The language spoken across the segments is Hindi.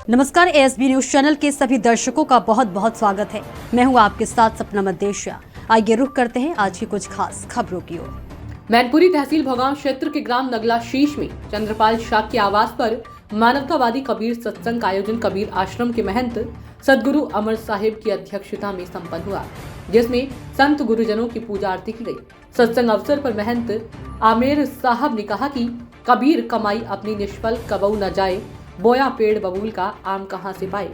नमस्कार, एएसबी न्यूज चैनल के सभी दर्शकों का बहुत बहुत स्वागत है। मैं हूं आपके साथ सपना मदेशिया। आइए रुक करते हैं आज की कुछ खास खबरों की ओर। मैनपुरी तहसील भोगांव क्षेत्र के ग्राम नगला शीश में चंद्रपाल शाह के आवास पर मानवतावादी कबीर सत्संग का आयोजन कबीर आश्रम के महंत सदगुरु अमर साहिब की अध्यक्षता में संपन्न हुआ, जिसमें संत गुरुजनों की पूजा आरती की गई। सत्संग अवसर पर महंत आमेर साहब ने कहा कि कबीर कमाई अपनी निष्फल कबऊ न जाए, बोया पेड़ बबूल का आम कहाँ से पाए।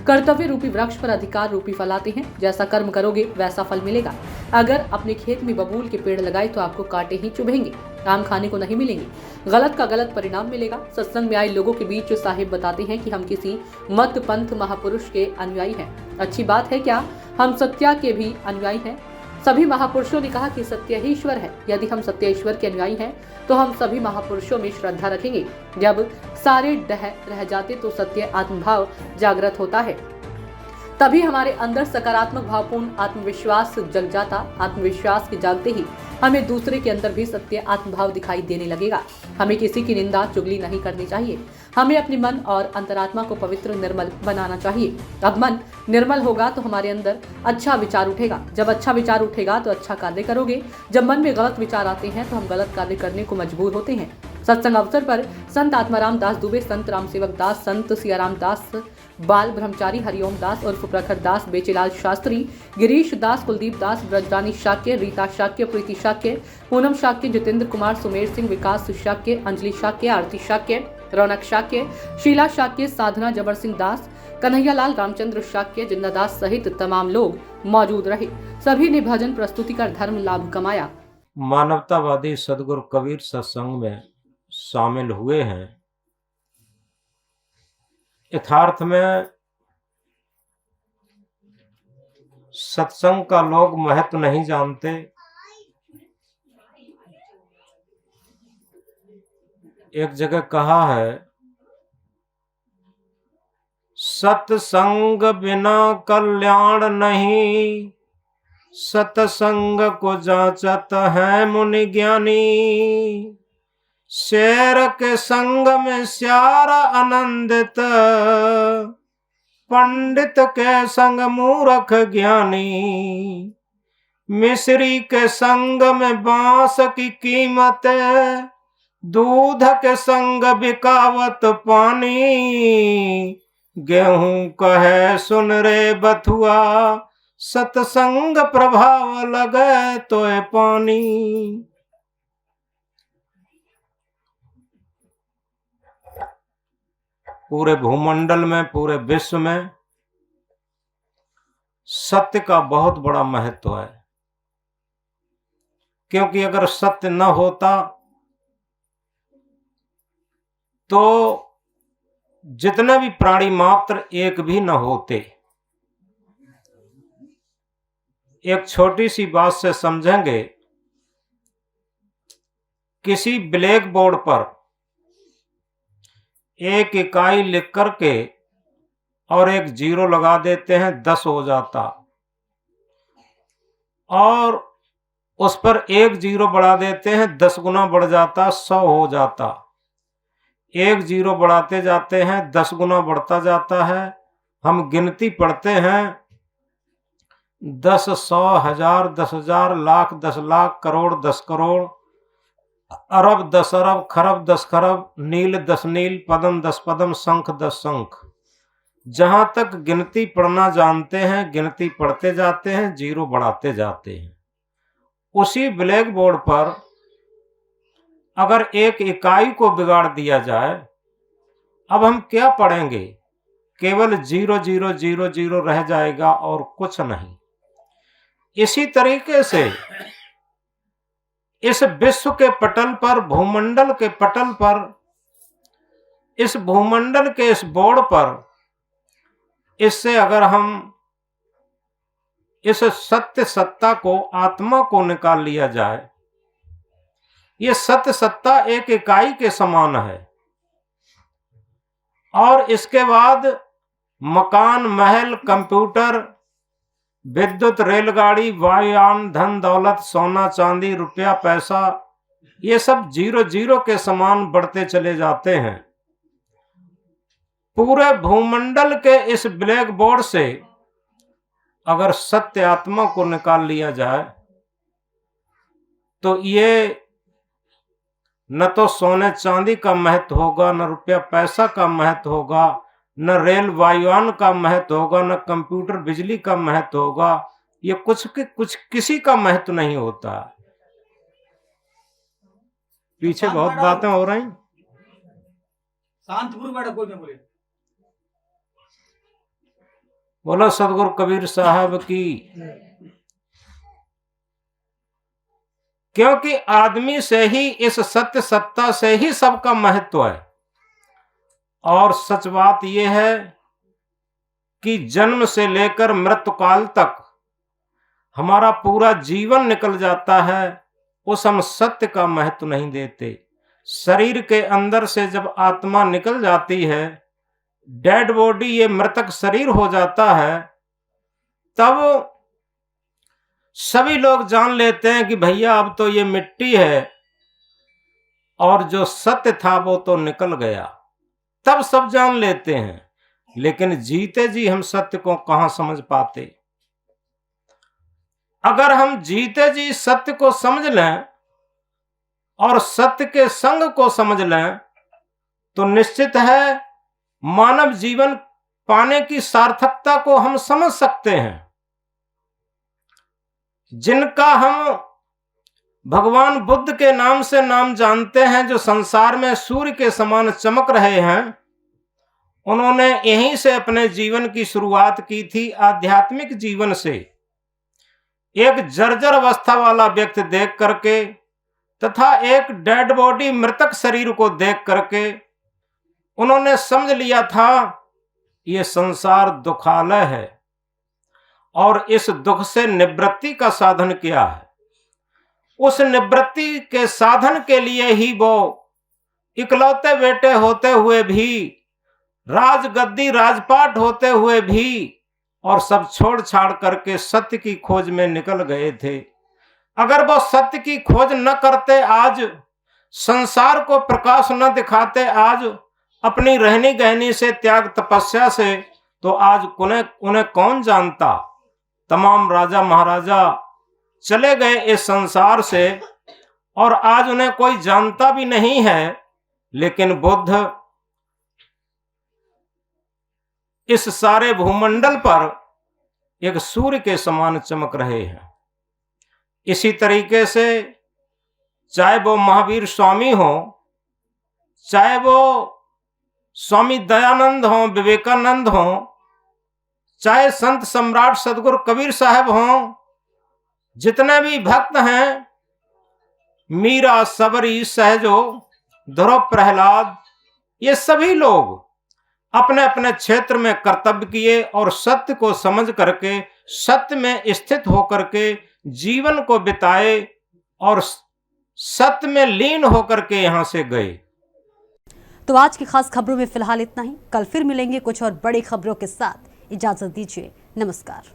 कर्तव्य रूपी वृक्ष पर अधिकार रूपी फल आते हैं, जैसा कर्म करोगे वैसा फल मिलेगा। अगर अपने खेत में बबूल के पेड़ लगाए तो आपको कांटे ही चुभेंगे, आम खाने को नहीं मिलेंगे, गलत का गलत परिणाम मिलेगा। सत्संग में आए लोगों के बीच साहिब बताते हैं कि हम किसी मत पंथ महापुरुष के अनुयायी हैं। अच्छी बात है क्या, हम सत्या के भी अनुयायी हैं। सभी महापुरुषों ने कहा कि सत्य ही ईश्वर है। यदि हम सत्य ईश्वर के अनुयायी हैं तो हम सभी महापुरुषों में श्रद्धा रखेंगे। जब सारे डह रह जाते तो सत्य आत्मभाव जागृत होता है, तभी हमारे अंदर सकारात्मक भावपूर्ण आत्मविश्वास जग जाता। आत्मविश्वास के जागते ही हमें दूसरे के अंदर भी सत्य आत्मभाव दिखाई देने लगेगा। हमें किसी की निंदा चुगली नहीं करनी चाहिए। हमें अपने मन और अंतरात्मा को पवित्र निर्मल बनाना चाहिए। अब मन निर्मल होगा तो हमारे अंदर अच्छा विचार उठेगा। जब अच्छा विचार उठेगा तो अच्छा कार्य करोगे। जब मन में गलत विचार आते हैं तो हम गलत कार्य करने को मजबूर होते हैं। सत्संग अवसर पर संत आत्माराम दास दुबे, संत रामसेवक दास, संत सियाराम दास, बाल ब्रह्मचारी हरिओम दास उर्फ प्रखर दास, बेचेलाल शास्त्री, गिरीश दास, कुलदीप दास, ब्रजरानी शाक्य, रीता शाक्य, प्रीति शाक्य, पूनम शाक्य, जितेंद्र कुमार, सुमेर सिंह, विकास शाक्य, अंजलि शाक्य, आरती शाक्य, रौनक शाक्य, शीला शाक्य, साधना जबर सिंह दास, कन्हैयालाल रामचंद्र शाक्य, जिंदा दास सहित तमाम लोग मौजूद रहे। सभी ने भजन प्रस्तुति कर धर्म लाभ कमाया। मानवतावादी सदगुरु कबीर सत्संग में शामिल हुए हैं। यथार्थ में सत्संग का लोग महत्व नहीं जानते। एक जगह कहा है, सत्संग बिना कल्याण नहीं, सत्संग को जांचत है मुनि ज्ञानी। शेर के संग में श्यार आनंदित, पंडित के संग मूर्ख ज्ञानी। मिस्री के संग में बांस की कीमत, दूध के संग बिकावत पानी। गेहूं कहे सुन रे बथुआ, सत्संग प्रभाव लगे तो पानी। पूरे भूमंडल में, पूरे विश्व में सत्य का बहुत बड़ा महत्व है, क्योंकि अगर सत्य न होता तो जितने भी प्राणी मात्र एक भी न होते। एक छोटी सी बात से समझेंगे। किसी ब्लैक बोर्ड पर एक इकाई लिख करके और एक जीरो लगा देते हैं, 10 हो जाता, और उस पर एक जीरो बढ़ा देते हैं, 10 गुना बढ़ जाता, 100 हो जाता। एक जीरो बढ़ाते जाते हैं, 10 गुना बढ़ता जाता है। हम गिनती पढ़ते हैं, 10, 100, 1000, 10,000, लाख, 10 लाख, करोड़, 10 करोड़, अरब, 10 अरब, खरब, 10 खरब, नील, 10 नील, पदम, 10 पदम, शंख, 10 शंख। जहां तक गिनती पढ़ना जानते हैं, गिनती पढ़ते जाते हैं, जीरो बढ़ाते जाते हैं। उसी ब्लैक बोर्ड पर अगर एक इकाई को बिगाड़ दिया जाए, अब हम क्या पढ़ेंगे? केवल 0 0 0 0 रह जाएगा और कुछ नहीं। इसी तरीके से इस विश्व के पटल पर, भूमंडल के पटल पर, इस भूमंडल के इस बोर्ड पर, इससे अगर हम इस सत्य सत्ता को, आत्मा को निकाल लिया जाए, ये सत्य सत्ता एक इकाई के समान है। और इसके बाद मकान, महल, कंप्यूटर, विद्युत, रेलगाड़ी, वायुयान, धन दौलत, सोना चांदी, रुपया पैसा, ये सब 0 0 के समान बढ़ते चले जाते हैं। पूरे भूमंडल के इस ब्लैक बोर्ड से अगर सत्य आत्मा को निकाल लिया जाए तो ये न तो सोने चांदी का महत्व होगा, न रुपया पैसा का महत्व होगा, न रेल वायुयान का महत्व होगा, न कंप्यूटर बिजली का महत्व होगा। ये कुछ किसी का महत्व नहीं होता। पीछे बहुत बातें हो रही। शांतपुर बैठो, कोई नहीं बोले। बोलो सदगुरु कबीर साहब की। क्योंकि आदमी से ही, इस सत्य सत्ता से ही सबका महत्व है। और सच बात यह है कि जन्म से लेकर मृत्यु काल तक हमारा पूरा जीवन निकल जाता है, उस हम सत्य का महत्व नहीं देते। शरीर के अंदर से जब आत्मा निकल जाती है, डेड बॉडी, ये मृतक शरीर हो जाता है, तब सभी लोग जान लेते हैं कि भैया अब तो ये मिट्टी है और जो सत्य था वो तो निकल गया। तब सब जान लेते हैं, लेकिन जीते जी हम सत्य को कहां समझ पाते। अगर हम जीते जी सत्य को समझ लें और सत्य के संग को समझ लें तो निश्चित है मानव जीवन पाने की सार्थकता को हम समझ सकते हैं। जिनका हम भगवान बुद्ध के नाम से नाम जानते हैं, जो संसार में सूर्य के समान चमक रहे हैं, उन्होंने यहीं से अपने जीवन की शुरुआत की थी, आध्यात्मिक जीवन से। एक जर्जर अवस्था वाला व्यक्ति देख करके तथा एक डेड बॉडी, मृतक शरीर को देख करके उन्होंने समझ लिया था ये संसार दुखालय है और इस दुख से निवृत्ति का साधन क्या है। उस निवृत्ति के साधन के लिए ही वो इकलौते बेटे होते हुए भी, राजगद्दी राजपाट होते हुए भी, और सब छोड़ छाड़ करके सत्य की खोज में निकल गए थे। अगर वो सत्य की खोज न करते, आज संसार को प्रकाश न दिखाते, आज अपनी रहनी गहनी से, त्याग तपस्या से, तो आज उन्हें कौन जानता। तमाम राजा महाराजा चले गए इस संसार से और आज उन्हें कोई जानता भी नहीं है। लेकिन बुद्ध इस सारे भूमंडल पर एक सूर्य के समान चमक रहे हैं। इसी तरीके से चाहे वो महावीर स्वामी हो, चाहे वो स्वामी दयानंद हो, विवेकानंद हो, चाहे संत सम्राट सदगुरु कबीर साहब हो, जितने भी भक्त हैं, मीरा, सबरी, सहजो, ध्रुव, प्रहलाद, ये सभी लोग अपने अपने क्षेत्र में कर्तव्य किए और सत्य को समझ करके, सत्य में स्थित होकर के जीवन को बिताए और सत्य में लीन होकर के यहां से गए। तो आज की खास खबरों में फिलहाल इतना ही। कल फिर मिलेंगे कुछ और बड़ी खबरों के साथ। इजाजत दीजिए, नमस्कार।